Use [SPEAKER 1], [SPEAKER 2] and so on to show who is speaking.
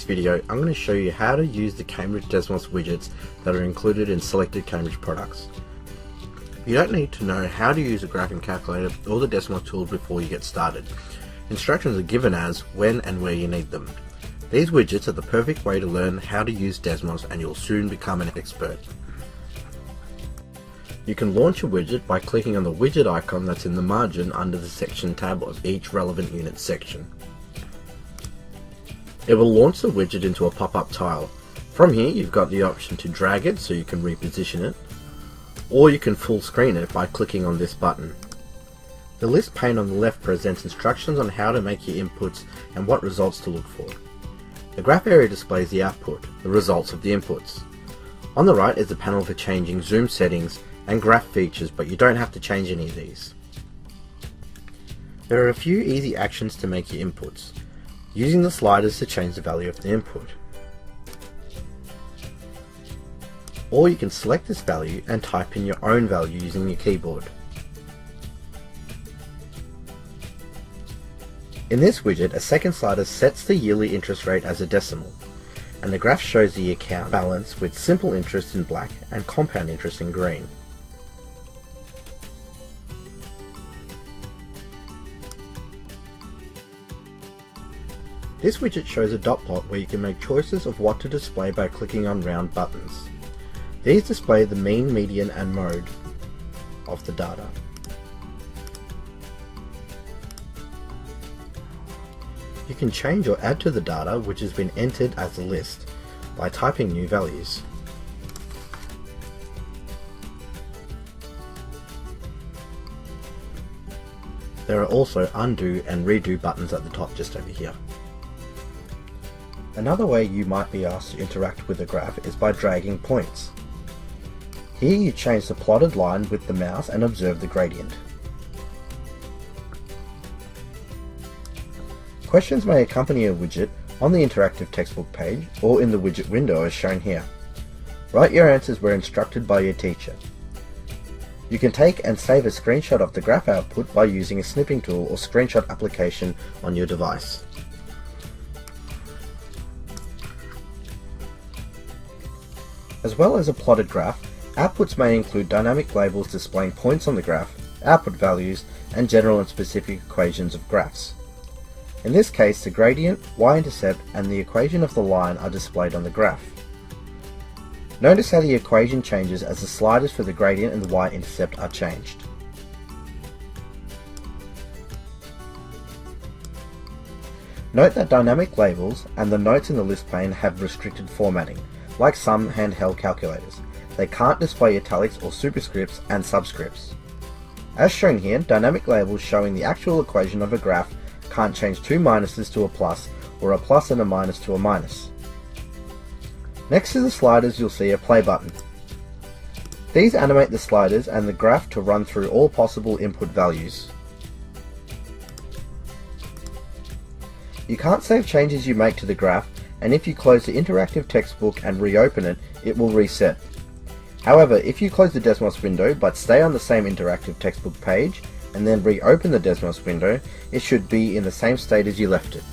[SPEAKER 1] video, I'm going to show you how to use the Cambridge Desmos widgets that are included in selected Cambridge products. You don't need to know how to use a graphing calculator or the Desmos tools before you get started. Instructions are given as, when and where you need them. These widgets are the perfect way to learn how to use Desmos and you'll soon become an expert. You can launch a widget by clicking on the widget icon that's in the margin under the section tab of each relevant unit section. It will launch the widget into a pop-up tile. From here you've got the option to drag it so you can reposition it, or you can full screen it by clicking on this button. The list pane on the left presents instructions on how to make your inputs and what results to look for. The graph area displays the output, the results of the inputs. On the right is the panel for changing zoom settings and graph features, but you don't have to change any of these. There are a few easy actions to make your inputs. Using the sliders to change the value of the input. Or you can select this value and type in your own value using your keyboard. In this widget, a second slider sets the yearly interest rate as a decimal, and the graph shows the account balance with simple interest in black and compound interest in green. This widget shows a dot plot where you can make choices of what to display by clicking on round buttons. These display the mean, median and mode of the data. You can change or add to the data which has been entered as a list by typing new values. There are also undo and redo buttons at the top just over here. Another way you might be asked to interact with a graph is by dragging points. Here you change the plotted line with the mouse and observe the gradient. Questions may accompany a widget on the interactive textbook page or in the widget window as shown here. Write your answers where instructed by your teacher. You can take and save a screenshot of the graph output by using a snipping tool or screenshot application on your device. As well as a plotted graph, outputs may include dynamic labels displaying points on the graph, output values, and general and specific equations of graphs. In this case, the gradient, y-intercept, and the equation of the line are displayed on the graph. Notice how the equation changes as the sliders for the gradient and the y-intercept are changed. Note that dynamic labels and the notes in the list pane have restricted formatting, like some handheld calculators. They can't display italics or superscripts and subscripts. As shown here, dynamic labels showing the actual equation of a graph can't change two minuses to a plus or a plus and a minus to a minus. Next to the sliders you'll see a play button. These animate the sliders and the graph to run through all possible input values. You can't save changes you make to the graph, and if you close the interactive textbook and reopen it, it will reset. However, if you close the Desmos window but stay on the same interactive textbook page and then reopen the Desmos window, it should be in the same state as you left it.